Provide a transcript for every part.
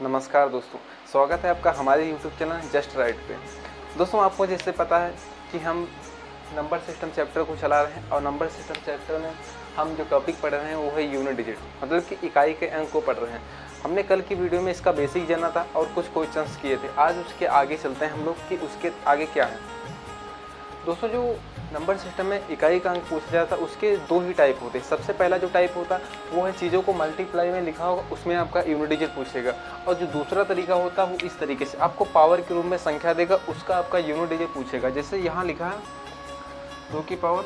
नमस्कार दोस्तों, स्वागत है आपका हमारे YouTube चैनल जस्ट राइट पे। दोस्तों, आपको जैसे पता है कि हम नंबर सिस्टम चैप्टर को चला रहे हैं और नंबर सिस्टम चैप्टर में हम जो टॉपिक पढ़ रहे हैं वो है यूनिट डिजिट, मतलब कि इकाई के अंक को पढ़ रहे हैं। हमने कल की वीडियो में इसका बेसिक जाना था और कुछ क्वेश्चंस किए थे। आज उसके आगे चलते हैं हम लोग कि उसके आगे क्या है। दोस्तों, जो नंबर सिस्टम में इकाई का अंक पूछा जाता है उसके दो ही टाइप होते हैं। सबसे पहला जो टाइप होता है वो है चीज़ों को मल्टीप्लाई में लिखा होगा, उसमें आपका यूनिट डिजिट पूछेगा। और जो दूसरा तरीका होता है वो इस तरीके से आपको पावर के रूप में संख्या देगा, उसका आपका यूनिट डिजिट पूछेगा। जैसे यहाँ लिखा है 2 की पावर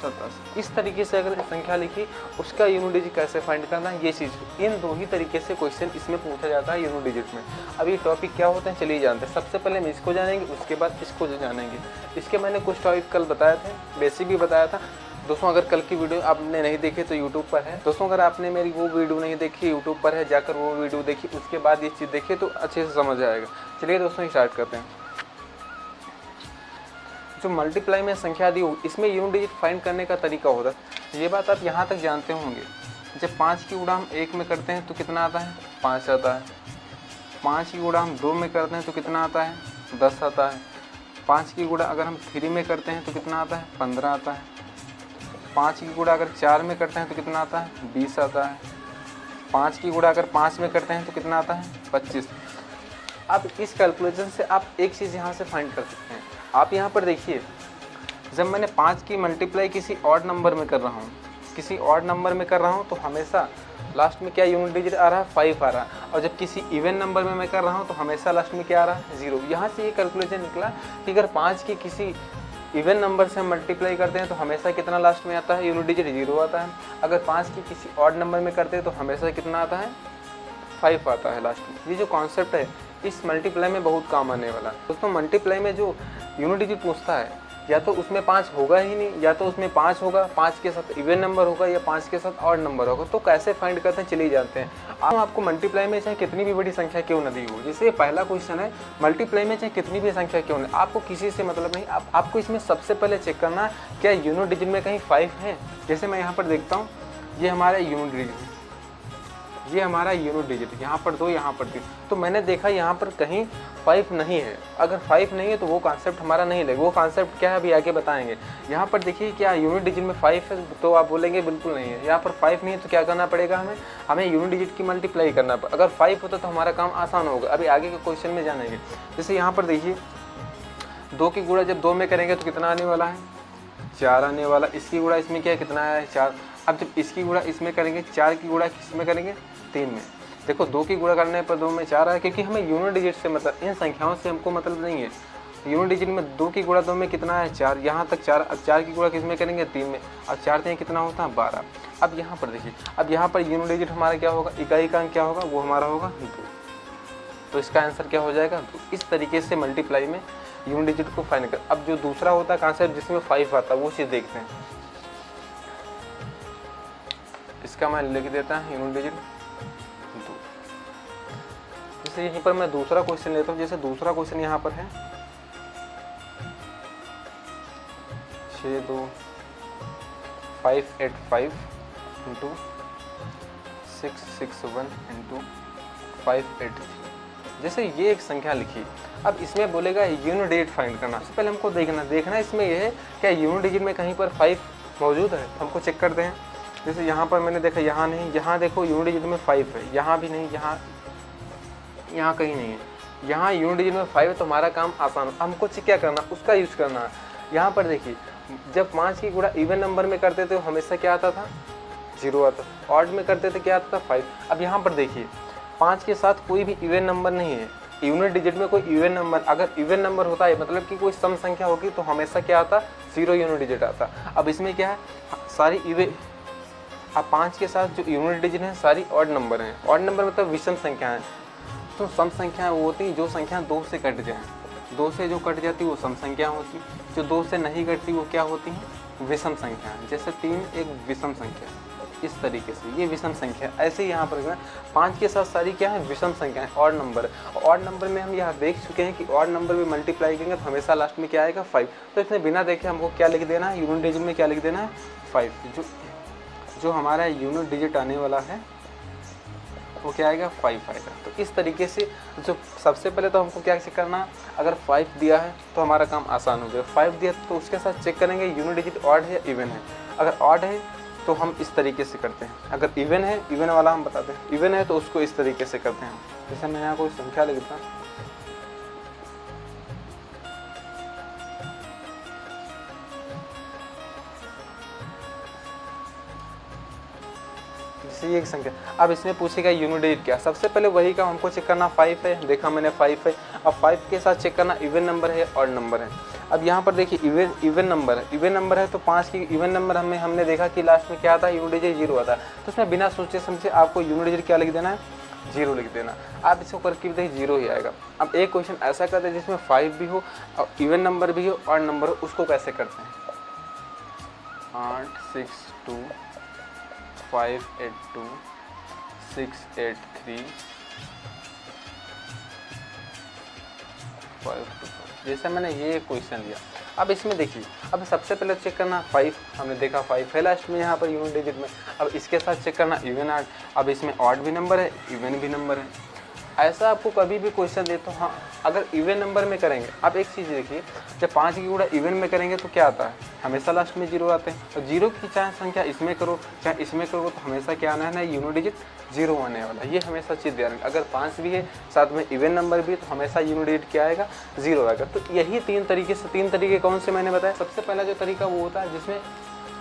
27। इस तरीके से अगर संख्या लिखी उसका यूनिट डिजिट कैसे फाइंड करना है, ये चीज़ इन दो ही तरीके से क्वेश्चन इसमें पूछा जाता है यूनिट डिजिट में। अब ये टॉपिक क्या होते हैं चलिए जानते हैं। सबसे पहले हम इसको जानेंगे, उसके बाद इसको जानेंगे। इसके मैंने कुछ टॉपिक कल बताए थे, बेसिक भी बताया था। दोस्तों, अगर कल की वीडियो आपने नहीं देखी तो यूट्यूब पर है। दोस्तों, अगर आपने मेरी वो वीडियो नहीं देखी यूट्यूब पर है, जाकर वो वीडियो देखी, उसके बाद ये चीज़ देखिए तो अच्छे से समझ आएगा। चलिए दोस्तों स्टार्ट करते हैं। जो मल्टीप्लाई में संख्या दी हो इसमें यूनिट डिजिट फाइंड करने का तरीका होता है। ये बात आप यहाँ तक जानते होंगे। जब 5 की गुणा हम 1 में करते हैं तो कितना आता है? 5 आता है। 5 की गुणा हम 2 में करते हैं तो कितना आता है? 10 आता है। 5 की गुणा अगर हम 3 में करते हैं तो कितना आता है? 15 आता है। 5 की गुणा अगर 4 में करते हैं तो कितना आता है? 20 आता है। 5 की गुणा अगर 5 में करते हैं तो कितना आता है? 25। अब इस कैलकुलेशन से आप एक चीज़ यहाँ से फाइंड कर सकते हैं। आप यहाँ पर देखिए, जब मैंने 5 की मल्टीप्लाई किसी ऑड नंबर में कर रहा हूँ तो हमेशा लास्ट में क्या यूनिट डिजिट आ रहा है? 5 आ रहा है। और जब किसी इवन नंबर में मैं कर रहा हूँ तो हमेशा लास्ट में क्या आ रहा है? 0। यहाँ से ये कैलकुलेशन निकला कि अगर 5 की किसी इवन नंबर से हम मल्टीप्लाई करते हैं तो हमेशा कितना लास्ट में आता है? यूनिट डिजिट 0 आता है। अगर 5 की किसी ऑड नंबर में करते हैं तो हमेशा कितना आता है? 5 आता है लास्ट में। ये जो कॉन्सेप्ट है इस मल्टीप्लाई में बहुत काम आने वाला है। दोस्तों, मल्टीप्लाई में जो यूनिट डिजिट पूछता है या तो उसमें 5 होगा ही नहीं, या तो उसमें 5 होगा, 5 के साथ इवन नंबर होगा या 5 के साथ ऑड नंबर होगा। तो कैसे फाइंड करते हैं चलिए जानते हैं। आपको मल्टीप्लाई में चाहे कितनी भी बड़ी संख्या क्यों न दी हो, जैसे पहला क्वेश्चन है मल्टीप्लाई में चाहे कितनी भी संख्या क्यों न, आपको किसी से मतलब नहीं। आपको इसमें सबसे पहले चेक करना है क्या यूनिट डिजिट में कहीं 5 है। जैसे मैं यहाँ पर देखता हूँ, ये हमारा यूनिट डिजिट है, ये हमारा यूनिट डिजिट, यहाँ पर 2 यहाँ पर 3। तो मैंने देखा यहाँ पर कहीं 5 नहीं है। अगर 5 नहीं है तो वो कॉन्सेप्ट हमारा नहीं लगेगा। वो कॉन्सेप्ट क्या है अभी आगे बताएंगे। यहाँ पर देखिए क्या यूनिट डिजिट में 5 है, तो आप बोलेंगे बिल्कुल नहीं है। यहाँ पर 5 नहीं है तो क्या करना पड़ेगा हमें यूनिट डिजिट की मल्टीप्लाई करना पड़ेगा। अगर 5 होता तो हमारा काम आसान होगा। अभी आगे के क्वेश्चन में जानेंगे। जैसे यहाँ पर देखिए 2 की गुणा जब 2 में करेंगे तो कितना आने वाला है? 4 आने वाला। इसकी गुणा इसमें क्या कितना है? 4। अब जब इसकी गुणा इसमें करेंगे, 4 की गुणा किस में करेंगे? 3 में। देखो 2 की गुणा करने पर 2 में 4 आया, क्योंकि हमें यूनिट डिजिट से मतलब इन संख्याओं से हमको मतलब नहीं है। यूनिट डिजिट में 2 की गुणा 2 में कितना है? 4। यहाँ तक 4। अब 4 की गुणा किस में करेंगे? 3 में। अब 4 3 कितना होता है? 12। अब यहाँ पर देखिए, अब यहाँ पर यूनिट डिजिट हमारा क्या होगा? इकाई का अंक क्या होगा? वो हमारा होगा 2। तो इसका आंसर क्या हो जाएगा? 2। इस तरीके से मल्टीप्लाई में यूनिट डिजिट को फाइंड कर। अब जो दूसरा होता है कॉन्सेप्ट जिसमें 5 आता है वो चीज़ देखते हैं। इसका मैं लिख देता है यूनिट डिजिट 2। जैसे यहीं पर मैं दूसरा क्वेश्चन लेता हूँ। जैसे दूसरा क्वेश्चन यहाँ पर है 6 2 585 इंटू 661 इंटू 583। जैसे ये एक संख्या लिखी। अब इसमें बोलेगा यूनिट डिजिट फाइंड करना। सबसे पहले हमको देखना इसमें यह है क्या यूनिट डिजिट में कहीं पर 5 मौजूद है। हमको चेक करते हैं। जैसे यहाँ पर मैंने देखा, यहाँ नहीं, यहाँ देखो यूनिट डिजिट में 5 है, यहाँ भी नहीं, यहाँ कहीं नहीं है। यहाँ यूनिट डिजिट में 5 है तो हमारा काम आसान है। हमको क्या करना, उसका यूज़ करना है। यहाँ पर देखिए जब 5 की गुणा इवन नंबर में करते थे हमेशा क्या आता था? 0 आता था। ऑड में करते थे क्या आता था? 5। अब यहाँ पर देखिए 5 के साथ कोई भी इवन नंबर नहीं है। यूनिट डिजिट में कोई इवन नंबर, अगर इवन नंबर होता है मतलब कि कोई सम संख्या होगी तो हमेशा क्या आता? 0 यूनिट डिजिट आता। अब इसमें क्या है? सारी इवन, अब 5 के साथ जो यूनिट डिजिट है सारी ऑड नंबर हैं। ऑड नंबर मतलब विषम संख्या है। तो सम संख्याएं वो होती हैं जो संख्या 2 से कट जाए। 2 से जो कट जाती है वो सम संख्या होती है। जो 2 से नहीं कटती वो क्या होती हैं? विषम संख्या। जैसे 3 एक विषम संख्या। इस तरीके से ये विषम संख्या। ऐसे ही यहाँ पर 5 के साथ सारी क्या है? विषम संख्या है, ऑड नंबर। ऑड नंबर में हम यहाँ देख चुके हैं कि ऑड नंबर में मल्टीप्लाई करेंगे तो हमेशा लास्ट में क्या आएगा? 5। तो इसमें बिना देखे हमको क्या लिख देना है? यूनिट डिजिट में क्या लिख देना है? 5। जो हमारा यूनिट डिजिट आने वाला है वो क्या आएगा 5 आएगा। तो इस तरीके से जो सबसे पहले तो हमको क्या चेक करना, अगर 5 दिया है तो हमारा काम आसान हो जाएगा। 5 दिया तो उसके साथ चेक करेंगे यूनिट डिजिट ऑड है या इवन है। अगर ऑड है तो हम इस तरीके से करते हैं, अगर इवन है, इवन वाला हम बताते हैं, इवन है तो उसको इस तरीके से करते हैं। जैसे मैं यहाँ कोई संख्या लिखता हूँ, जैसे ये एक संख्या, अब इसमें पूछेगा यूनिट डिजिट क्या, सबसे पहले वही काम हमको चेक करना 5 है, देखा मैंने 5 है। अब 5 के साथ चेक करना इवन नंबर है ऑड नंबर है। अब यहाँ पर देखिए इवन नंबर है, इवन नंबर है तो 5 की इवन नंबर हमने देखा कि लास्ट में क्या आता है, यूनिट डिजिट 0 आता है। तो उसमें बिना सोचे समझे आपको यूनिट डिजिट क्या लिख देना है, 0 लिख देना। आप इसको करके भी देखिए 0 ही आएगा। अब एक क्वेश्चन ऐसा करते हैं जिसमें 5 भी हो और इवन नंबर भी हो ऑड नंबर हो, उसको कैसे करते हैं, 8 6 2 5 8 2 6 8 3 5 2 4। जैसे मैंने ये क्वेश्चन लिया, अब इसमें देखिए, अब सबसे पहले चेक करना 5, हमने देखा 5 है लास्ट में यहाँ पर यूनिट डिजिट में। अब इसके साथ चेक करना इवन ऑड, अब इसमें ऑड भी नंबर है इवन भी नंबर है। ऐसा आपको कभी भी क्वेश्चन दे तो हाँ, अगर इवन नंबर में करेंगे, आप एक चीज़ देखिए, जब 5 की गुणा इवन में करेंगे तो क्या आता है, हमेशा लास्ट में 0 आते हैं। और 0 की चाहे संख्या इसमें करो चाहे इसमें करो तो हमेशा क्या आना है ना, यूनिट डिजिट 0 आने वाला। ये हमेशा चीज़ ध्यान रखें, अगर 5 भी है साथ में इवन नंबर भी तो हमेशा यूनिट डिजिट क्या आएगा, 0 आएगा। तो यही 3 तरीके कौन से मैंने बताया। सबसे पहला जो तरीका वो होता है जिसमें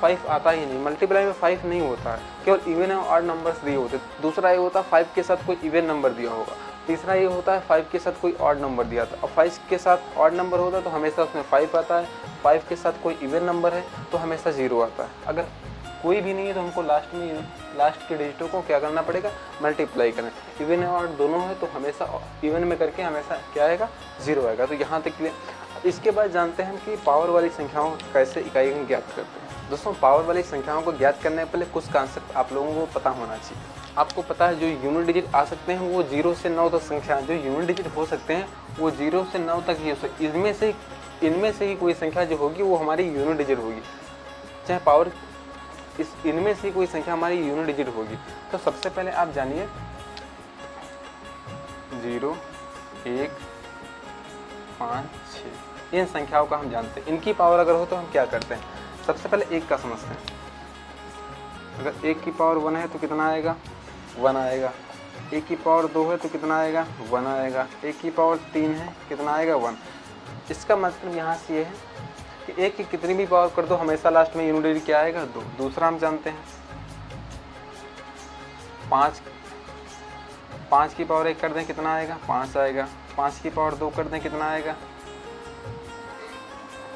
5 आता ही नहीं, मल्टीप्लाई में 5 नहीं होता है, केवल इवन और ऑड नंबर्स दिए होते। दूसरा ये होता है 5 के साथ कोई इवन नंबर दिया होगा। तीसरा ये होता है 5 के साथ कोई ऑड नंबर दिया था, और 5 के साथ ऑड नंबर होता है तो हमेशा उसमें 5 आता है। 5 के साथ कोई इवन नंबर है तो हमेशा 0 आता है। अगर कोई भी नहीं है तो हमको लास्ट के डिजिटों को क्या करना पड़ेगा, मल्टीप्लाई करना। इवन और ऑड दोनों है तो हमेशा इवन में करके हमेशा क्या आएगा, 0 आएगा। तो यहाँ तक क्लियर। इसके बाद जानते हैं कि पावर वाली संख्याओं कैसे इकाई में ज्ञात करते हैं। दोस्तों, पावर वाली संख्याओं को ज्ञात करने से पहले कुछ कॉन्सेप्ट आप लोगों को पता होना चाहिए। आपको पता है जो यूनिट डिजिट आ सकते हैं वो 0 से 9 तक संख्या, जो यूनिट डिजिट हो सकते हैं वो 0 से 9 तक ही हो सकते। इनमें से ही कोई संख्या जो होगी वो हमारी यूनिट डिजिट होगी, चाहे पावर इनमें से ही कोई संख्या हमारी यूनिट डिजिट होगी। तो सबसे पहले आप जानिए 0 1 5 6 इन संख्याओं का हम जानते हैं। इनकी पावर अगर हो तो हम क्या करते हैं, सबसे पहले 1 का समझते हैं। अगर 1 की पावर 1 है तो कितना आएगा, 1 आएगा। 1 की पावर 2 है तो कितना आएगा, 1 आएगा। 1 की पावर 3 है कितना आएगा, 1। इसका मतलब यहाँ से ये है कि 1 की कितनी भी पावर कर दो हमेशा लास्ट में यूनिट डिजिट क्या आएगा, 2। दूसरा हम जानते हैं 5 की पावर 1 कर दें कितना आएगा, 5 आएगा। 5 की पावर 2 कर दें कितना आएगा,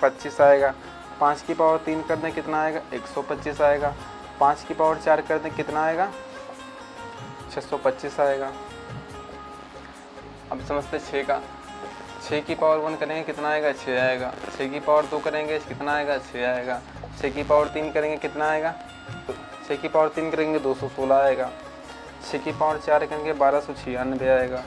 25 आएगा। 5 की पावर 3 कर दें कितना आएगा, 125 आएगा। 5 की पावर 4 कर दें कितना आएगा, 625 आएगा। अब समझते 6 का, 6 की पावर 1 करेंगे कितना आएगा, 6 आएगा। 6 की पावर 2 करेंगे कितना आएगा, 6 आएगा। 6 की पावर 3 करेंगे कितना आएगा, तो 6 की पावर 3 करेंगे 216 आएगा। 6 की पावर 4 करेंगे 1296 आएगा।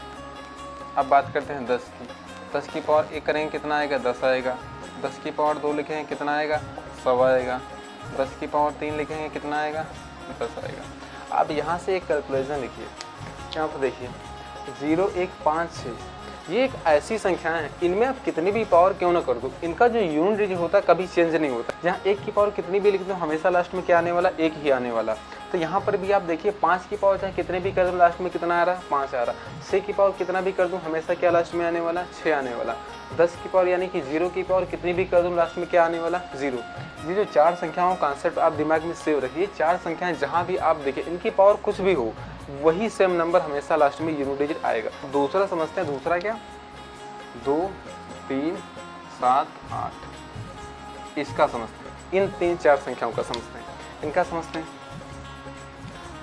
अब बात करते हैं 10 की। 10 की पावर 1 करेंगे कितना आएगा, 10 आएगा। 10 की पावर 2 लिखेंगे कितना आएगा, 100 आएगा। 10 की पावर 3 लिखेंगे कितना आएगा, 10 आएगा। अब यहाँ से एक कैलकुलेशन लिखिए, यहाँ पर देखिए 0 1 5 6 ये एक ऐसी संख्या है, इनमें आप कितनी भी पावर क्यों ना कर दो, इनका जो यूनिट डिजिट होता है कभी चेंज नहीं होता। जहाँ 1 की पावर कितनी भी लिख दो हमेशा लास्ट में क्या आने वाला, 1 ही आने वाला। तो यहाँ पर भी आप देखिए 5 की पावर चाहे कितने भी कर दो लास्ट में कितना आ रहा है, 5 आ रहा। 6 की पावर कितना भी कर दूँ हमेशा क्या लास्ट में आने वाला, 6 आने वाला। 10 की पावर यानी कि 0 की पावर कितनी भी कर दूँ लास्ट में क्या आने वाला, 0। ये जो 4 संख्याओं का कॉन्सेप्ट आप दिमाग में सेव रखिए। 4 संख्याएं जहाँ भी आप देखिए इनकी पावर कुछ भी हो वही सेम नंबर हमेशा लास्ट में यूनिट डिजिट आएगा। दूसरा समझते हैं, दूसरा क्या, 2 3 7 8 इसका समझते हैं। इन 3-4 संख्याओं का समझते हैं, इनका समझते हैं।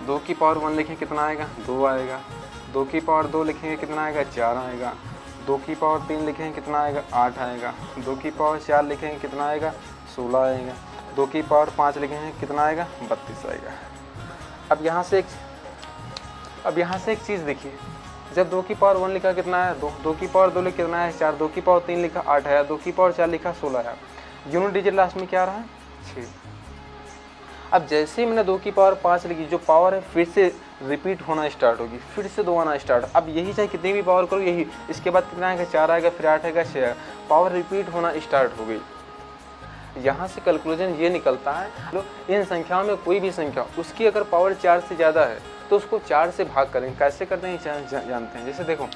2 की पावर 1 लिखें कितना आएगा, 2 आएगा। 2 की पावर 2 लिखेंगे कितना आएगा, 4 आएगा। 2 की पावर 3 लिखेंगे कितना आएगा, 8 आएगा। 2 की पावर 4 लिखेंगे कितना आएगा, 16 आएगा। 2 की पावर 5 लिखेंगे कितना आएगा, 32 आएगा। अब यहाँ से एक चीज़ देखिए, जब 2 की पावर 1 लिखा कितना है, 2 की पावर 2 लिखा कितना है, 4। 2 की पावर 3 लिखा 8 है। 2 की पावर 4 लिखा 16 है। यूनिट डिजिट लास्ट में क्या आ रहा है, 6। अब जैसे ही मैंने 2 की पावर 5 लिखी, जो पावर है फिर से रिपीट होना स्टार्ट होगी, फिर से 2 आना स्टार्ट। अब यही चाहे कितनी भी पावर करो यही, इसके बाद कितना आएगा 4 आएगा, फिर 8 आएगा, 6 आएगा, पावर रिपीट होना स्टार्ट हो गई। यहाँ से कैलकुलेशन ये निकलता है, इन संख्याओं में कोई भी संख्या उसकी अगर पावर 4 से ज़्यादा है तो उसको 4 से भाग करेंगे। कैसे करते हैं जानते हैं। जैसे देखो,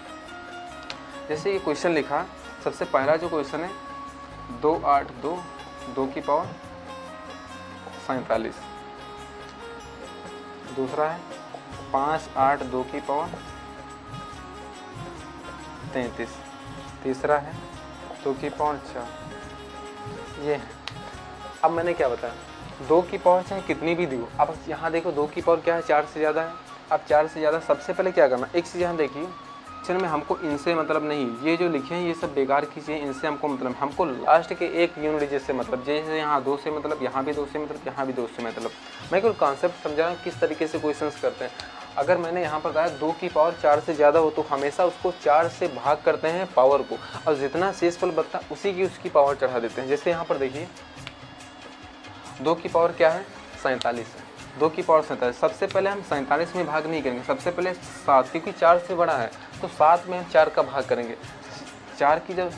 जैसे ये क्वेश्चन लिखा, सबसे पहला जो क्वेश्चन है 2 8 2 2 की पावर 47, दूसरा है 5 8 2 की पावर 33, तीसरा है 2 की पावर 4। ये है। अब मैंने क्या बताया, 2 की पावर चाहे कितनी भी दी हो। अब यहाँ देखो 2 की पावर क्या है, 4 से ज़्यादा है। अब 4 से ज़्यादा सबसे पहले क्या करना, एक चीज़ यहाँ देखिए, चल में हमको इनसे मतलब नहीं, ये जो लिखे हैं ये सब बेकार की चीज़ें, इनसे हमको मतलब, हमको लास्ट के एक यूनिट डिजिट से मतलब, जैसे यहाँ 2 से मतलब, यहाँ भी 2 से मतलब, यहाँ भी 2 से मतलब। मैं कोई कॉन्सेप्ट समझा रहा हूँ किस तरीके से क्वेश्चंस करते हैं। अगर मैंने यहाँ पर कहा 2 की पावर 4 से ज़्यादा हो तो हमेशा उसको 4 से भाग करते हैं पावर को, और जितना शेषफल बचता उसी की उसकी पावर चढ़ा देते हैं। जैसे यहाँ पर देखिए 2 की पावर क्या है, 47 है। 2 की पावर 47, सबसे पहले हम 47 में भाग नहीं करेंगे, सबसे पहले 7, क्योंकि 4 से बड़ा है तो 7 में हम 4 का भाग करेंगे। 4 की जब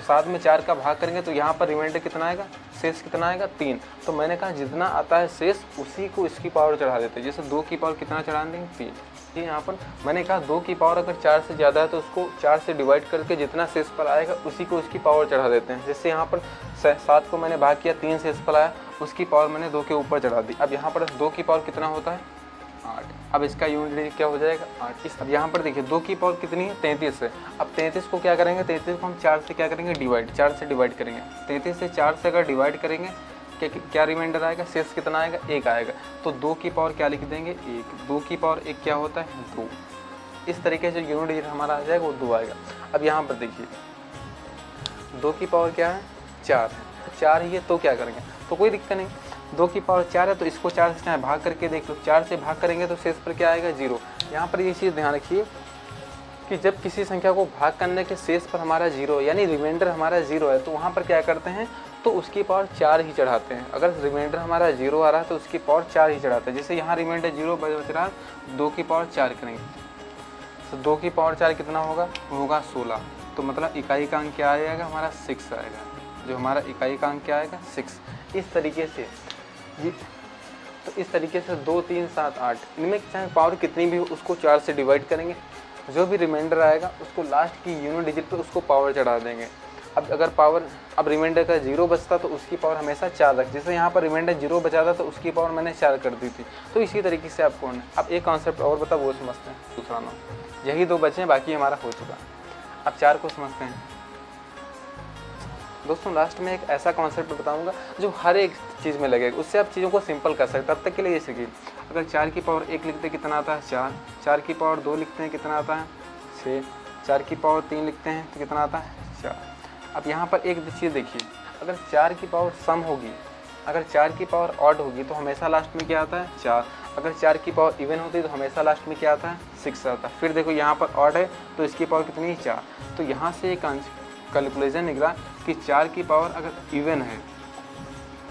7 में 4 का भाग करेंगे तो यहाँ पर रिमाइंडर कितना आएगा, शेष कितना आएगा 3। तो मैंने कहा जितना आता है शेष उसी को इसकी पावर चढ़ा देते हैं। जैसे 2 की पावर कितना चढ़ा देंगे, 3। ये यहाँ पर मैंने कहा 2 की पावर अगर 4 से ज़्यादा है तो उसको 4 से डिवाइड करके जितना शेषफल आएगा उसी को उसकी पावर चढ़ा देते हैं। जैसे यहाँ पर 7 को मैंने भाग किया, 3 शेषफल आया, उसकी पावर मैंने 2 के ऊपर चढ़ा दी। अब यहाँ पर 2 की पावर कितना होता है, 8। अब इसका यूनिट क्या हो जाएगा, 8। अब यहाँ पर देखिए 2 की पावर कितनी है, 33 है। अब 33 को क्या करेंगे, 33 को हम 4 से क्या करेंगे, डिवाइड, 4 से डिवाइड करेंगे। 33 से 4 से अगर डिवाइड करेंगे क्या रिमाइंडर आएगा, शेष कितना आएगा, 1 आएगा। तो 2 की पावर क्या लिख देंगे, 1। 2 की पावर 1 क्या होता है, 2। इस तरीके से यूनिट डिजिट हमारा आ जाएगा वो 2 आएगा। अब यहाँ पर देखिए 2 की पावर क्या है, 4 है, 4 ही है तो क्या करेंगे, तो कोई दिक्कत नहीं। 2 की पावर 4 है तो इसको 4 से चाहे भाग करके देख लो, 4 से भाग करेंगे तो शेष पर क्या आएगा, 0। यहाँ पर ये चीज़ ध्यान रखिए कि जब किसी संख्या को भाग करने के शेष पर हमारा 0 यानी रिमाइंडर हमारा 0 है तो वहाँ पर क्या करते हैं, तो उसकी पावर 4 ही चढ़ाते हैं। अगर रिमाइंडर हमारा 0 आ रहा है तो उसकी पावर 4 ही चढ़ाते हैं। जैसे यहाँ रिमाइंडर 0 बच रहा है, 2 की पावर 4 करेंगे तो 2 की पावर 4 कितना होगा, 16। तो मतलब इकाई का अंक क्या आएगा, हमारा 6 आएगा। जो हमारा इकाई का अंक क्या आएगा, 6। इस तरीके से ये, तो इस तरीके से 2 3 7 8 इनमें चाहे पावर कितनी भी हो उसको 4 से डिवाइड करेंगे, जो भी रिमाइंडर आएगा उसको लास्ट की यूनिट डिजिट पे उसको पावर चढ़ा देंगे। अब अगर पावर, अब रिमाइंडर का 0 बचता तो उसकी पावर हमेशा 4 रख, जैसे यहाँ पर रिमाइंडर 0 बचा था तो उसकी पावर मैंने 4 कर दी थी। तो इसी तरीके से आपको अब एक कॉन्सेप्ट और बता, वो समझते हैं। दूसरा नाम, यही 2 बचे हैं, बाकी हमारा हो चुका। अब 4 को समझते हैं। दोस्तों लास्ट में एक ऐसा कॉन्सेप्ट बताऊंगा जो हर एक चीज़ में लगेगा, उससे आप चीज़ों को सिंपल कर सकते हैं। तब तक के लिए ये सीखिए, अगर 4 की पावर 1 लिखते हैं कितना आता है, 4। 4 की पावर 2 लिखते हैं कितना आता है, 6। 4 की पावर 3 लिखते हैं तो कितना आता है, 4। अब यहाँ पर एक चीज़ देखिए, अगर 4 की पावर सम होगी, अगर 4 की पावर ऑड होगी तो हमेशा लास्ट में क्या आता है, 4। अगर 4 की पावर इवन होती है तो हमेशा लास्ट में क्या आता है, 6 आता है। फिर देखो यहाँ पर ऑड है तो इसकी पावर कितनी है, 4। तो यहाँ से एक कैलकुलेशन निकला कि 4 की पावर अगर इवन है,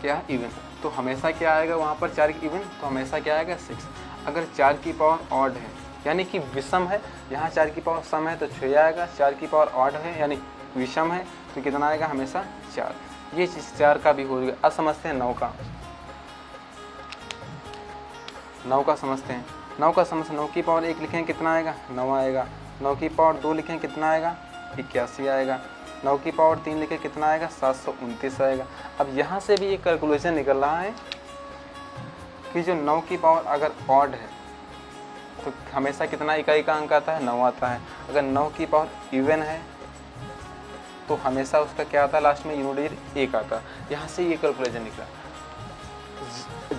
क्या इवन, तो हमेशा क्या आएगा वहाँ पर, 4 की इवन तो हमेशा क्या आएगा, 6। अगर 4 की पावर ऑड है यानी कि विषम है, यहाँ 4 की पावर सम है तो 6 आएगा। 4 की पावर ऑड है यानी विषम है तो कितना आएगा, हमेशा 4। ये चीज़ 4 का भी हो गया। अब समझते हैं 9 का। 9 का समझते हैं। 9 का समझ, 9 की पावर 1 लिखें कितना आएगा, 9 आएगा। 9 की पावर 2 लिखें कितना आएगा, 81 आएगा। 9 की पावर 3 लिखें कितना आएगा, 729 आएगा। अब यहाँ से भी एक कैलकुलेशन निकल रहा है कि जो 9 की पावर अगर ऑड है तो हमेशा कितना इकाई का अंक आता है, 9 आता है। अगर 9 की पावर इवन है तो हमेशा उसका क्या आता है, लास्ट में यूनिट डिजिट 1 आता है। यहाँ से ये कैलकुलेशन निकला।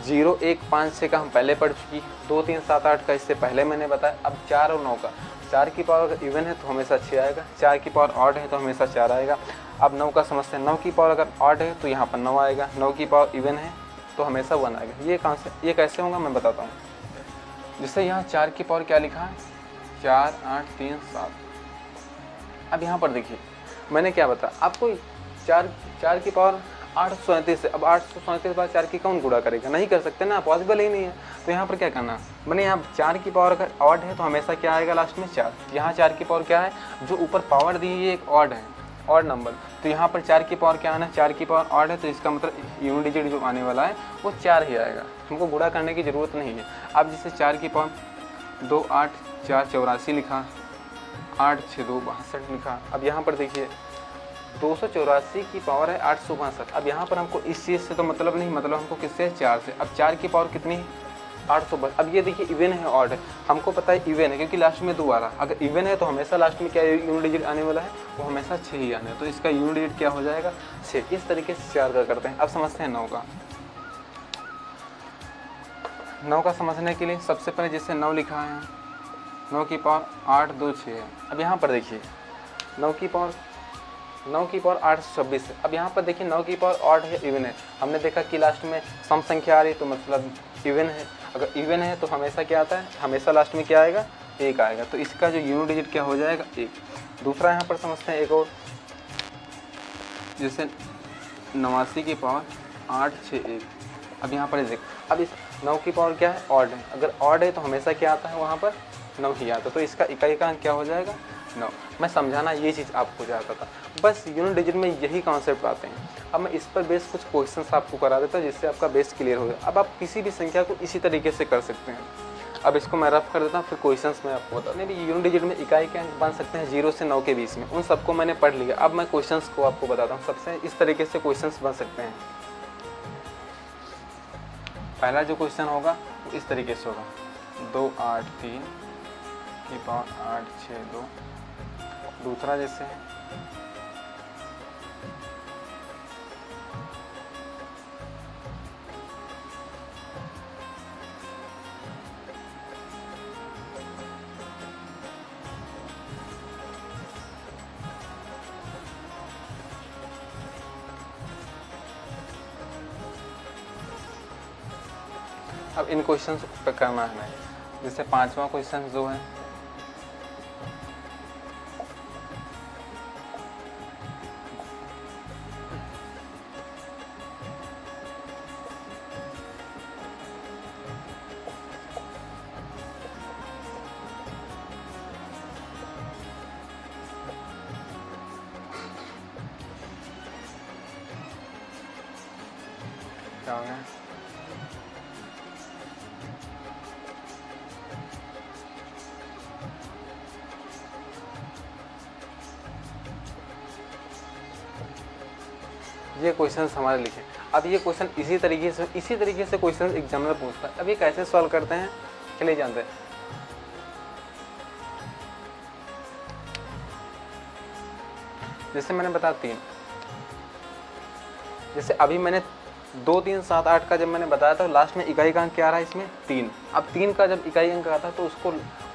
0 1 5 6 का हम पहले पढ़ चुकी, 2 3 7 8 का इससे पहले मैंने बताया। अब 4 और 9 का, 4 की पावर अगर इवन है तो हमेशा 6 आएगा, 4 की पावर ऑड है तो हमेशा 4 आएगा। अब 9 का समझते हैं। 9 की पावर अगर ऑड है तो यहाँ पर 9 आएगा, 9 की पावर इवन है तो हमेशा 1 आएगा। ये कहाँ से, ये कैसे होगा मैं बताता हूँ। जैसे यहाँ 4 की पावर क्या लिखा है, 4 8 3 7। अब यहाँ पर देखिए मैंने क्या बताया आपको, 4 की पावर 837 है। अब 837 बार 4 की कौन गुणा करेगा, नहीं कर सकते ना, पॉसिबल ही नहीं है। तो यहाँ पर क्या करना, मैंने यहाँ 4 की पावर अगर ऑड है तो हमेशा क्या आएगा लास्ट में 4। यहाँ 4 की पावर क्या है, जो ऊपर पावर दी है एक ऑड है, ऑड नंबर, तो यहाँ पर 4 की पावर क्या आना है, 4 की पावर ऑड है, तो इसका मतलब यूनिट डिजिट जो आने वाला है वो 4 ही आएगा, हमको गुणा करने की ज़रूरत नहीं है। अब जैसे 4 की पावर 2 8 4 84 लिखा, 8 6 2 62 लिखा। अब यहाँ पर देखिए 284 की पावर है 862। अब यहाँ पर हमको इस चीज़ से तो मतलब नहीं, मतलब हमको किससे, 4 से। अब 4 की पावर कितनी है, 862। अब ये देखिए इवन है ऑड है, हमको पता है इवन है क्योंकि लास्ट में 2 आ रहा। अगर इवन है तो हमेशा लास्ट में क्या यूनिट डिजिट आने वाला है, वो हमेशा 6 ही आने, तो इसका यूनिट डिजिट क्या हो जाएगा 6। इस तरीके से 4 का करते हैं। अब समझते हैं 9 का। 9 का समझने के लिए सबसे पहले जैसे 9 लिखा है, 9 की पावर 8 2 6 है। अब यहाँ पर देखिए 9 की पावर 826 है। अब यहाँ पर देखिए 9 की पावर ऑड है इवन है, हमने देखा कि लास्ट में सम संख्या आ रही तो मतलब इवन है। अगर इवन है तो हमेशा क्या आता है, हमेशा लास्ट में क्या आएगा, 1 आएगा, तो इसका जो यूनिट डिजिट क्या हो जाएगा 1। दूसरा यहाँ पर समझते हैं एक और, जैसे 89 की पावर 861। अब यहाँ पर देख, अब इस 9 की पावर क्या है, ऑड है, अगर ऑड है तो हमेशा क्या आता है वहाँ पर 9 ही आता, तो इसका इकाई का अंक क्या हो जाएगा 9। मैं समझाना ये चीज़ आपको चाहता था, बस यूनिट डिजिट में यही कॉन्सेप्ट आते हैं। अब मैं इस पर बेस कुछ क्वेश्चंस आपको करा देता हूँ जिससे आपका बेस क्लियर हो जाए। अब आप किसी भी संख्या को इसी तरीके से कर सकते हैं। अब इसको मैं रफ कर देता हूँ, फिर क्वेश्चंस में आपको बता दें। यूनिट डिजिट में इकाई के अंक बन सकते हैं 0 से 9 के बीच में, उन सबको मैंने पढ़ लिया। अब मैं क्वेश्चंस को आपको बताता हूँ। सबसे इस तरीके से क्वेश्चंस बन सकते हैं। पहला जो क्वेश्चन होगा वो इस तरीके से होगा, 2 8 3 की पावर 8 6 2। दूसरा जैसे अब इन क्वेश्चंस को करना है हमें। जैसे 5वां क्वेश्चन जो है, क्या हो गया, ये क्वेश्चन हमारे लिखे। अब ये क्वेश्चन इसी तरीके से क्वेश्चन एग्जामिनर पूछता है। अब ये कैसे सॉल्व करते हैं चलिए जानते हैं। जैसे मैंने बताया 3, जैसे अभी मैंने 2 3 7 8 का जब मैंने बताया था लास्ट में इकाई का अंक क्या आ रहा है इसमें 3। अब 3 का जब इकाई अंक आता है तो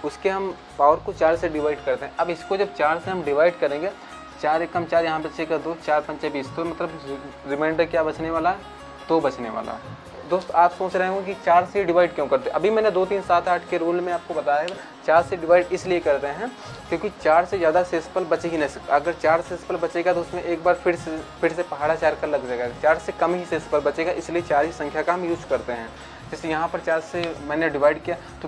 उसके हम पावर को 4 से डिवाइड करते हैं। अब इसको जब 4 से हम डिवाइड करेंगे, 4 एकम 4, यहाँ बचेगा 2, 4 पंचे 20, तो मतलब रिमाइंडर क्या बचने वाला है, 2 बचने वाला है। दोस्त आप सोच रहे होंगे कि 4 से डिवाइड क्यों करते हैं। अभी मैंने 2 3 7 8 के रूल में आपको बताया 4 से डिवाइड इसलिए करते हैं क्योंकि 4 से ज़्यादा शेषफल बच ही नहीं सकता। अगर 4 शेषफल बचेगा तो उसमें एक बार फिर से पहाड़ा 4 का लग जाएगा। 4 से कम ही शेषफल बचेगा, इसलिए 4 ही संख्या का हम यूज करते हैं। जैसे यहाँ पर 4 से मैंने डिवाइड किया तो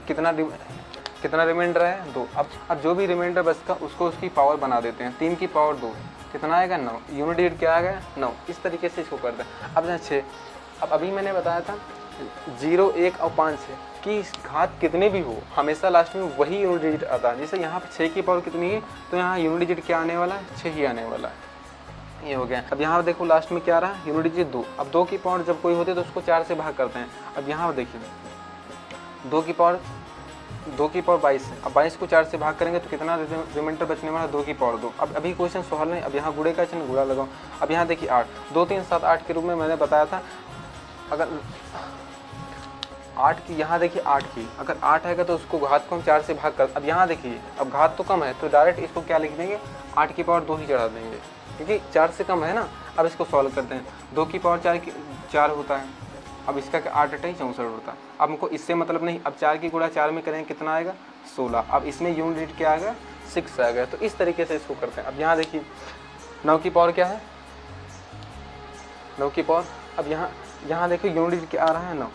कितना रिमाइंडर है 2। अब जो भी रिमाइंडर बचता उसको उसकी पावर बना देते हैं। 3 की पावर 2 कितना आएगा 9, यूनिट डिजिट क्या आएगा 9। इस तरीके से इसको करते हैं। अब 6, अब अभी मैंने बताया था 0 1 और 5 है कि घात कितने भी हो हमेशा लास्ट में वही यूनिट डिजिट आता है। जैसे यहाँ पर 6 की पावर कितनी है तो यहाँ यूनिट डिजिट क्या आने वाला है 6 ही आने वाला है। ये हो गया। अब यहाँ देखो लास्ट में क्या रहा है यूनिट डिजिट 2। अब 2 की पावर जब कोई होती है तो उसको 4 से भाग करते हैं। अब यहाँ देखिए 2 की पावर 22 है। अब 22 को 4 से भाग करेंगे तो कितना रिमाइंडर बचने वाला है 2 की पावर 2। अब अभी क्वेश्चन सॉल्व नहीं। अब यहाँ गुणे का चिन्ह गुणा लगाओ। अब यहाँ देखिए 8, 2 3 7 8 के रूप में मैंने बताया था। अगर 8 की यहाँ देखिए 8 की अगर 8 आएगा तो उसको घात को हम 4 से भाग कर। अब यहाँ देखिए अब घात तो कम है तो डायरेक्ट इसको क्या लिख देंगे 8 की पावर 2 ही चढ़ा देंगे क्योंकि 4 से कम है ना। अब इसको सॉल्व करते हैं। 2 की पावर 4 होता है। अब इसका 8 8 64 होता है। अब हमको इससे मतलब नहीं। अब 4 की गुणा 4 में करेंगे कितना आएगा 16। अब इसमें यूनिट डिजिट क्या आएगा 6 आ गया। तो इस तरीके से इसको करते हैं। अब यहाँ देखिए 9 की पावर क्या है 9 की पावर। अब यहाँ देखो यूनिट डिजिट क्या आ रहा है 9।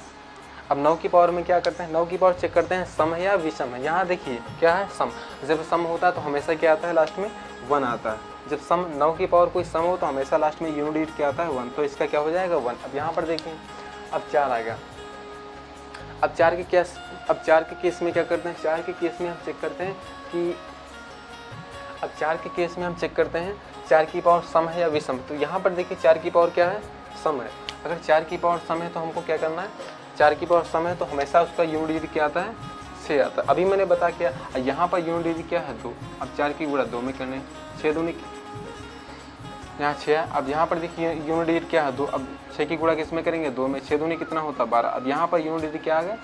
अब 9 की पावर में क्या करते हैं, 9 की पावर चेक करते हैं सम है या विषम है। यहाँ देखिए क्या है, सम। जब सम होता है तो हमेशा क्या आता है, लास्ट में 1 आता है। जब सम 9 की पावर कोई सम हो तो हमेशा लास्ट में यूनिट डिजिट क्या आता है, 1। तो इसका क्या हो जाएगा, 1। अब यहाँ पर देखिए अब 4 आ गया। अब 4 के केस में क्या करते हैं, 4 के केस में हम चेक करते हैं कि अब 4 के केस में हम चेक करते हैं 4 की पावर सम है या विषम। तो यहाँ पर देखिए 4 की पावर क्या है, सम है। अगर 4 की पावर सम है तो हमको क्या करना है, 4 की पावर सम है तो हमेशा उसका यूनिट डिजिट क्या आता है, 6 आता है। अभी मैंने बता किया, यहाँ पर यूनिट डिजिट क्या है 2। अब 4 की गुणा 2 में करने, 6 दूनी यहाँ 6 है। अब यहाँ पर देखिए यूनिट डिजिट क्या है 2। अब 6 की गुणा किस में करेंगे, 2 में। 6 दूनी कितना होता है, 12। अब यहाँ पर यूनिट डिजिट क्या आ गया,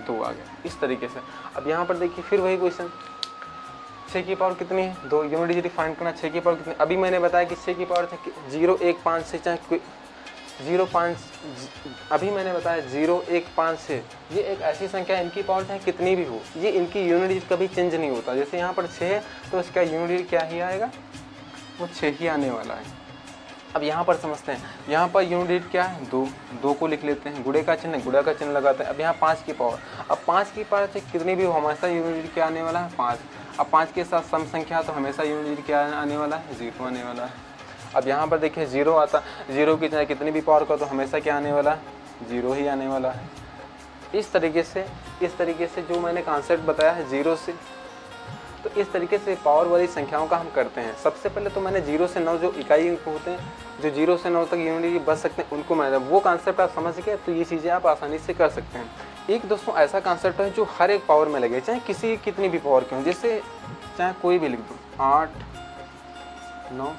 2 आ गया। इस तरीके से अब यहाँ पर देखिए फिर वही क्वेश्चन, 6 की पावर कितनी है, 2। यूनिट डिजिट फाइंड करना, 6 की पावर कितनी। अभी मैंने बताया कि 6 की पावर 0, 1, 5 से चाहे 0, 5, अभी मैंने बताया 0, 1, 5 से, ये एक ऐसी संख्या है इनकी पावर चाहे कितनी भी हो, ये इनकी यूनिट डिजिट कभी चेंज नहीं होता। जैसे यहाँ पर 6 है तो इसका यूनिट डिजिट क्या ही आएगा, वो 6 ही आने वाला है। अब यहाँ पर समझते हैं, यहाँ पर यूनिट डिजिट क्या है 2, 2 को लिख लेते हैं, गुणे का चिन्ह लगाते हैं। अब यहाँ 5 की पावर, अब 5 की पावर से कितनी भी हो हमेशा यूनिट डिजिट क्या आने वाला है, 5। अब 5 के साथ सम संख्या तो हमेशा यूनिट डिजिट क्या आने वाला है, 0 आने वाला है। अब यहाँ पर देखिए 0 आता, 0 की चाहे कितनी भी पावर का तो हमेशा क्या आने वाला है, 0 ही आने वाला है। इस तरीके से जो मैंने कॉन्सेप्ट बताया है 0 से, तो इस तरीके से पावर वाली संख्याओं का हम करते हैं। सबसे पहले तो मैंने 0 से 9 जो इकाई होते हैं, जो 0 से 9 तक यूनिट बच सकते हैं, उनको मैंने वो कॉन्सेप्ट आप समझ गए तो ये चीज़ें आप आसानी से कर सकते हैं। एक दोस्तों ऐसा कॉन्सेप्ट है जो हर एक पावर में लगे, चाहे किसी कितनी भी पावर की हो, जैसे चाहे कोई भी लिख दो 8, 9,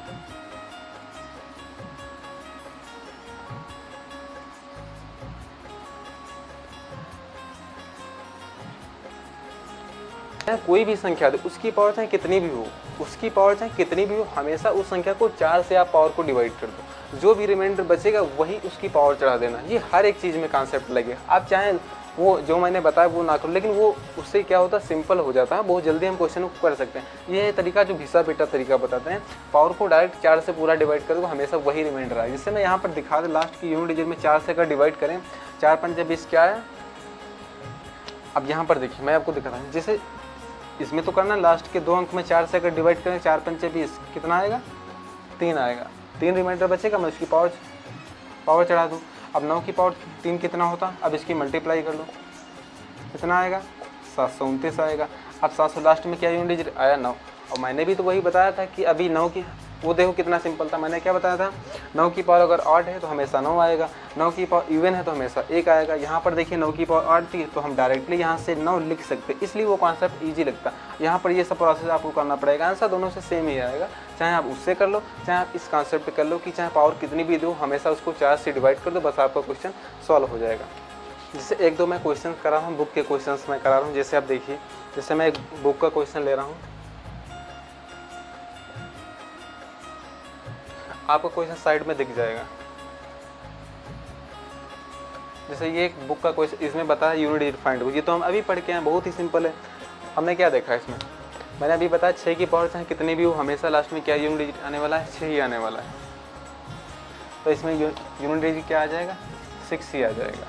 कोई भी संख्या दे, उसकी पावर चाहे कितनी भी हो, हमेशा उस संख्या को 4 से आप पावर को डिवाइड कर दो, जो भी रिमाइंडर बचेगा वही उसकी पावर चढ़ा देना। ये हर एक चीज़ में कॉन्सेप्ट लगे। आप चाहें वो जो मैंने बताया वो ना करो, लेकिन वो उससे क्या होता है, सिंपल हो जाता है, बहुत जल्दी हम क्वेश्चन को कर सकते हैं। ये तरीका जो घिसा पिटा तरीका बताते हैं, पावर को डायरेक्ट 4 से पूरा डिवाइड कर दो, हमेशा वही रिमाइंडर आए। जिससे मैं यहाँ पर दिखा दूँ, लास्ट की यूनिट डिजिट में 4 से अगर डिवाइड करें, 4 पंजे 20 क्या है। अब यहाँ पर देखिए मैं आपको दिखाता हूँ, जैसे इसमें तो करना लास्ट के 2 अंक में 4 से अगर डिवाइड करें, 4 पंचे 20 कितना आएगा, 3 आएगा। 3 रिमाइंडर बचेगा, मैं उसकी पावर चढ़ा दूँ। अब 9 की पावर 3 कितना होता, अब इसकी मल्टीप्लाई कर लो, कितना आएगा, 729 आएगा। अब 700 लास्ट में क्या यूनिट डिजिट आया, 9। और मैंने भी तो वही बताया था कि अभी 9 की, वो देखो कितना सिंपल था। मैंने क्या बताया था, 9 की पावर अगर 8 है तो हमेशा 9 आएगा, 9 की पावर इवन है तो हमेशा 1 आएगा। यहाँ पर देखिए 9 की पावर 8 थी तो हम डायरेक्टली यहाँ से 9 लिख सकते, इसलिए वो कॉन्सेप्ट ईजी लगता। यहाँ पर ये सब प्रोसेस आपको करना पड़ेगा, आंसर दोनों से सेम ही आएगा, चाहे आप उससे कर लो, चाहे आप इस कॉन्सेप्ट कर लो कि चाहे पावर कितनी भी दो, हमेशा उसको 4 से डिवाइड कर दो, बस आपका क्वेश्चन सॉल्व हो जाएगा। जैसे 1-2 मैं क्वेश्चन करा रहा हूँ, बुक के क्वेश्चन मैं करा रहा हूँ। जैसे आप देखिए, जैसे मैं एक बुक का क्वेश्चन ले रहा हूँ, आपको क्वेश्चन साइड में दिख जाएगा। जैसे ये एक बुक का क्वेश्चन, इसमें बताया यूनिट डिजिट फाइंड हो, ये तो हम अभी पढ़ के हैं, बहुत ही सिंपल है। हमने क्या देखा इसमें, मैंने अभी बताया 6 की पावर चाहे कितनी भी हो, हमेशा लास्ट में क्या यूनिट डिजिट आने वाला है, 6 ही आने वाला है। तो इसमें यूनिट डिजिट क्या आ जाएगा, 6 ही आ जाएगा।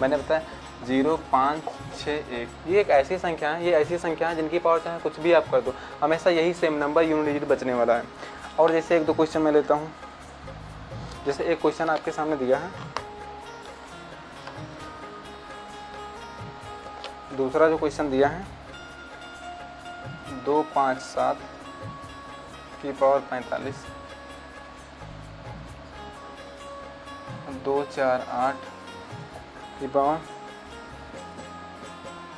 मैंने बताया 0, 5, 6, 1, ये एक ऐसी संख्या है, ये ऐसी संख्या है जिनकी पावर चाहे कुछ भी आप कर दो, हमेशा यही सेम नंबर यूनिट डिजिट बचने वाला है। और जैसे 1-2 क्वेश्चन मैं लेता हूँ, जैसे एक क्वेश्चन आपके सामने दिया है, दूसरा जो क्वेश्चन दिया है 2, 5, 7 की पावर 45, 2, 4, 8 की पावर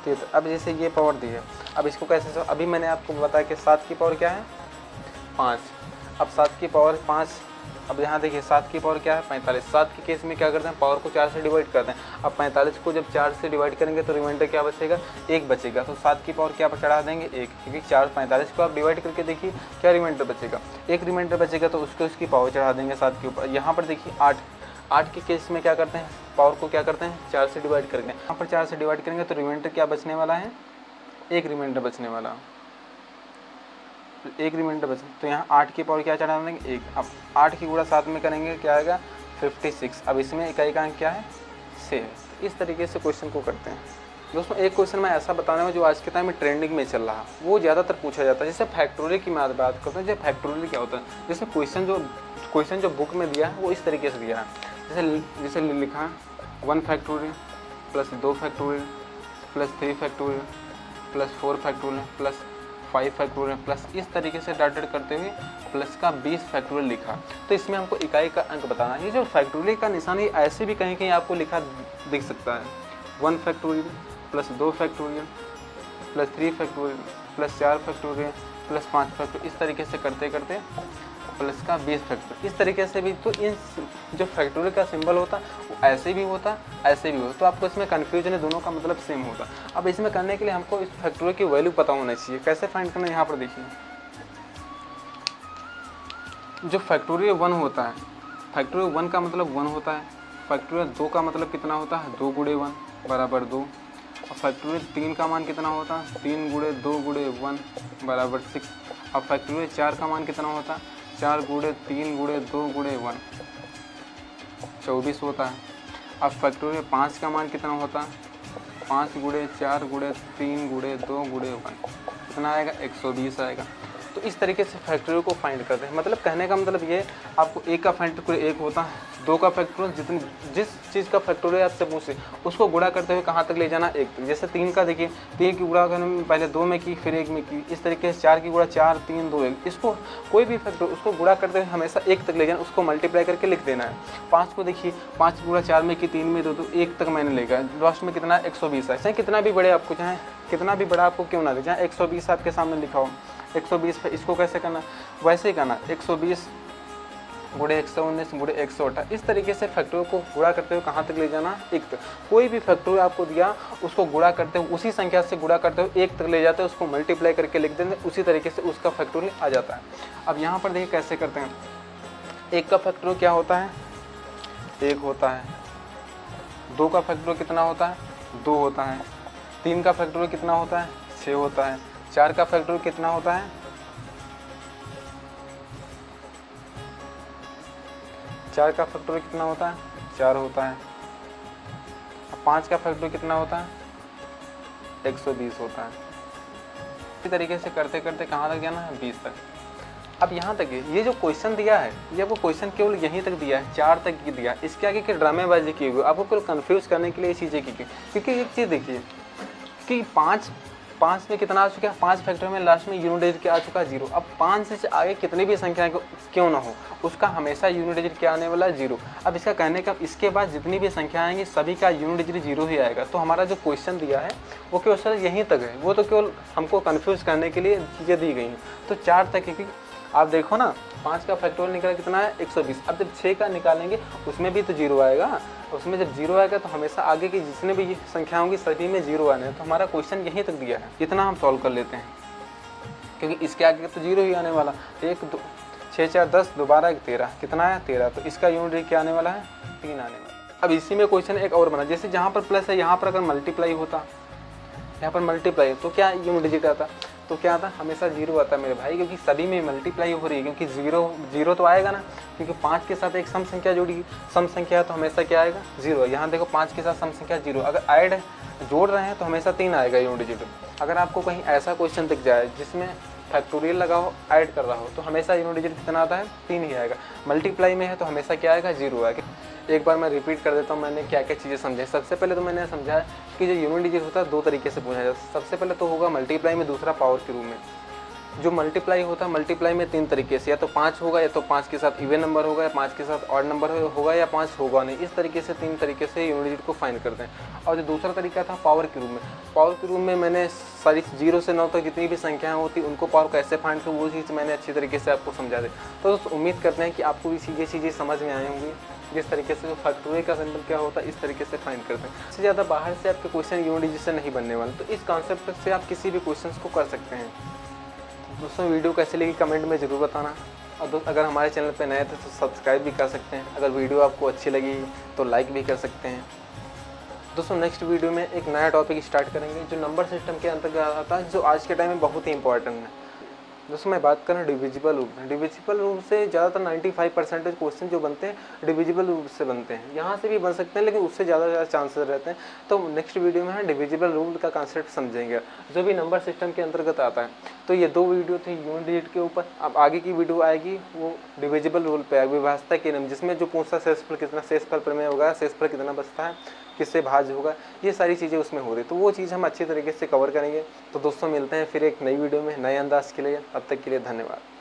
33। अब जैसे ये पावर दी है, अब इसको कैसे, अभी मैंने आपको बताया कि 7 की पावर क्या है, 5। अब 7 की पावर 5, अब यहाँ देखिए 7 की पावर क्या है, 45। 7 के केस में क्या करते हैं, पावर को 4 से डिवाइड करते हैं। अब 45 को जब 4 से डिवाइड करेंगे तो रिमाइंडर क्या बचेगा, 1 बचेगा। तो 7 की पावर क्या चढ़ा देंगे, 1, क्योंकि 4 45 को आप डिवाइड करके देखिए क्या रिमाइंडर बचेगा, 1 रिमाइंडर बचेगा, तो उसकी पावर चढ़ा देंगे 7 के ऊपर। यहाँ पर देखिए 8 के केस में क्या करते हैं, पावर को क्या करते हैं, 4 से डिवाइड करके, यहाँ पर 4 से डिवाइड करेंगे तो रिमाइंडर क्या बचने वाला है, 1 रिमाइंडर बचने वाला, 1 रिमाइंडर बचे। तो यहाँ 8 की पावर क्या चढ़ा देंगे, 1। अब 8 की गुणा 7 में करेंगे क्या आएगा, 56। अब इसमें इकाई का अंक क्या है 6 है। तो इस तरीके से क्वेश्चन को करते हैं दोस्तों। एक क्वेश्चन मैं ऐसा बताने में जो आज के टाइम में ट्रेंडिंग में चल रहा है, वो ज़्यादातर पूछा जाता है। जैसे फैक्टोरियल की मैं बात करता हूँ। जैसे फैक्टोरियल क्या होता है, जैसे क्वेश्चन जो बुक में दिया है वो इस तरीके से दिया है। जैसे लिखा है 1 factorial plus 2 factorial plus 3 factorial plus 4 factorial plus 5 factorial plus इस तरीके से डाटेड करते हुए प्लस का 20 फैक्टोरियल लिखा। तो इसमें हमको इकाई का अंक बताना है। ये जो फैक्टोरियल का निशान है ऐसे भी कहीं कहीं आपको लिखा दिख सकता है। 1 factorial plus 2 factorial plus 3 factorial plus 4 factorial plus 5 factorial, इस तरीके से करते करते प्लस का 20 फैक्टोरियल। इस तरीके से भी तो इन जो फैक्टोरियल का सिंबल होता वो ऐसे भी होता ऐसे भी होता। तो आपको इसमें कन्फ्यूजन है, दोनों का मतलब सेम होता। अब इसमें करने के लिए हमको इस फैक्टोरियल की वैल्यू पता होना चाहिए। कैसे फाइंड करना है, यहाँ पर देखिए। जो फैक्टोरियल 1 होता है, फैक्टोरियल 1 का मतलब 1 होता है। फैक्टोरियल 2 का मतलब कितना होता है 2 गुणे 1 बराबर 2। और फैक्टोरियल 3 का मान कितना होता है 3 गुणे 2 गुणे 1 बराबर 6। अब फैक्टोरियल 4 का मान कितना होता है 4 गुणे 3 गुणे 2 गुणे 1 24 होता है। अब फैक्टोरियल 5 का मान कितना होता है 5 गुणे 4 गुणे 3 गुणे 2 गुणे 1 कितना आएगा 120 आएगा। तो इस तरीके से फैक्टोरियल को फाइंड करते हैं। मतलब कहने का मतलब ये, आपको एक का फैक्टोरियल 1 होता है, 2 का फैक्टोरियल जिस चीज़ का फैक्टोरियल आपसे पूछे उसको गुणा करते हुए कहाँ तक ले जाना 1 तक। जैसे 3 का देखिए, 3 की गुणा करने में पहले 2 में की फिर 1 में की। इस तरीके से 4 की गुणा 4 3 2 1, इसको कोई भी फैक्टर उसको गुणा करते हुए हमेशा 1 तक ले जाना, उसको मल्टीप्लाई करके लिख देना है। 5 को देखिए, 5 की गुणा 4 में की 3 में 2 तो 1 तक मैंने लेगा, लास्ट में कितना 120 है। चाहे कितना भी बड़े आपको, चाहे कितना भी बड़ा आपको क्यों ना दे, चाहे 120 आपके सामने लिखा हो 120। इसको कैसे करना, वैसे ही करना 120 गुणे 119 गुणे 108। इस तरीके से फैक्टोरियल को गुणा करते हुए कहाँ तक ले जाना 1 तक। कोई भी फैक्टोरियल आपको दिया उसको गुणा करते हुए उसी संख्या से गुणा करते हुए 1 तक ले जाते हैं, उसको मल्टीप्लाई करके लिख देते हैं, उसी तरीके से उसका फैक्टोरियल आ जाता है। अब यहाँ पर देखिए कैसे करते हैं। 1 का फैक्टोरियल क्या होता है 1 होता है। 2 का फैक्टोरियल कितना होता है 2 होता है। 3 का फैक्टोरियल कितना होता है 6 होता है। 4 का फैक्टोरियल कितना होता है 4 का फैक्टोरियल कितना होता है 4 होता है। 5 का फैक्टोरियल कितना होता है 120 होता है। इसी तरीके से करते करते कहाँ तक जाना है 20 तक। अब यहाँ तक ये जो क्वेश्चन दिया है, ये आपको क्वेश्चन केवल यहीं तक दिया है, 4 तक की दिया है। इसके आगे की ड्रामेबाजी की हुई, आपको केवल कंफ्यूज करने के लिए ये चीज़ें की गई। क्योंकि एक चीज़ देखिए कि 5 में कितना आ चुका है 5 फैक्टर में लास्ट में यूनिट डिजिट क्या आ चुका है 0। अब 5 से आगे कितनी भी संख्या क्यों ना हो उसका हमेशा यूनिट डिजिट क्या आने वाला है 0। अब इसका कहने का, इसके बाद जितनी भी संख्या आएंगी सभी का यूनिट डिजिट 0 ही आएगा। तो हमारा जो क्वेश्चन दिया है वो केवल सर यहीं तक है, वो तो केवल हमको कन्फ्यूज करने के लिए चीज़ें दी गई हैं। तो 4 तक की आप देखो ना, 5 का फैक्टोरियल निकला कितना है 120। अब जब 6 का निकालेंगे उसमें भी तो 0 आएगा, उसमें जब 0 आएगा तो हमेशा आगे की जितने भी संख्या होंगी सभी में 0 आने हैं। तो हमारा क्वेश्चन यहीं तक दिया है, इतना हम सॉल्व कर लेते हैं क्योंकि इसके आगे तो 0 ही आने वाला। 1 2 6 4 10 दोबारा 1 13 कितना है 13। तो इसका यूनिट क्या आने वाला है 3 आने वाला। अब इसी में क्वेश्चन एक और बना, जैसे जहाँ पर प्लस है यहाँ पर अगर मल्टीप्लाई होता, यहाँ पर मल्टीप्लाई तो क्या यूनिट डिजिट आता, तो क्या आता हमेशा 0 आता मेरे भाई, क्योंकि सभी में मल्टीप्लाई हो रही है। क्योंकि 0 तो आएगा ना, क्योंकि 5 के साथ एक सम संख्या जुड़ी, सम संख्या है तो हमेशा क्या आएगा 0। यहाँ देखो 5 के साथ सम संख्या 0, अगर ऐड जोड़ रहे हैं तो हमेशा 3 आएगा यूनिट डिजिट। अगर आपको कहीं ऐसा क्वेश्चन दिख जाए जिसमें फैक्टोरियल लगा हो ऐड कर रहा हो तो हमेशा यूनिट डिजिट कितना आता है 3 ही आएगा। मल्टीप्लाई में है तो हमेशा क्या आएगा 0 आएगा। एक बार मैं रिपीट कर देता हूँ मैंने क्या क्या चीज़ें समझाई। सबसे पहले तो मैंने समझाया कि जो यूनिट डिजिट होता है 2 तरीके से पूछा जाता है। सबसे पहले तो होगा मल्टीप्लाई में, दूसरा पावर के रूप में। जो मल्टीप्लाई होता है मल्टीप्लाई में 3 तरीके से, या तो 5 होगा, या तो 5 के साथ इवन नंबर होगा, या 5 के साथ ऑड नंबर होगा, या 5 होगा नहीं। इस तरीके से 3 तरीके से यूनिट डिजिट को फाइंड करते हैं। और जो दूसरा तरीका था पावर के रूप में, पावर के रूप में मैंने सारी 0 से 9 तक जितनी भी संख्याएं होती उनको पावर कैसे फाइंड करूँ वो चीज़ मैंने अच्छी तरीके से आपको समझा दी। तो उम्मीद करते हैं कि आपको भी ये चीज़ें समझ में आई होंगी, जिस तरीके से जो फैक्टोरियल का सिंबल क्या होता है इस तरीके से फाइंड करते हैं। इससे ज़्यादा बाहर से आपके क्वेश्चन यूनिट डिजिट से नहीं बनने वाले, तो इस कॉन्सेप्ट से आप किसी भी क्वेश्चन को कर सकते हैं। दोस्तों वीडियो कैसे लगी कमेंट में ज़रूर बताना, और अगर हमारे चैनल पे नए थे तो सब्सक्राइब भी कर सकते हैं। अगर वीडियो आपको अच्छी लगी तो लाइक भी कर सकते हैं। दोस्तों नेक्स्ट वीडियो में एक नया टॉपिक स्टार्ट करेंगे जो नंबर सिस्टम के अंतर्गत आता है, जो आज के टाइम में बहुत ही इंपॉर्टेंट है। दोस्तों मैं बात करूँ डिविजिबल रूप में, डिविजिबल रूप से ज़्यादातर 95% क्वेश्चन जो बनते हैं डिविजिबल रूप से बनते हैं। यहाँ से भी बन सकते हैं लेकिन उससे ज़्यादा चांसेस रहते हैं। तो नेक्स्ट वीडियो में हम डिविजिबल रूल का कॉन्सेप्ट समझेंगे जो भी नंबर सिस्टम के अंतर्गत आता है। तो ये 2 वीडियो थी यूनिट डिजिट के ऊपर। अब आगे की वीडियो आएगी वो डिविजिबल रूल पे आएगी, विभाज्यता के नियम, जिसमें जो पूछता शेषफल कितना, शेषफल प्रमेय होगा, शेषफल कितना बचता है, किससे भाज्य होगा, ये सारी चीज़ें उसमें हो रही। तो वो चीज़ हम अच्छी तरीके से कवर करेंगे। तो दोस्तों मिलते हैं फिर एक नई वीडियो में नए अंदाज के लिए। अब तक के लिए धन्यवाद।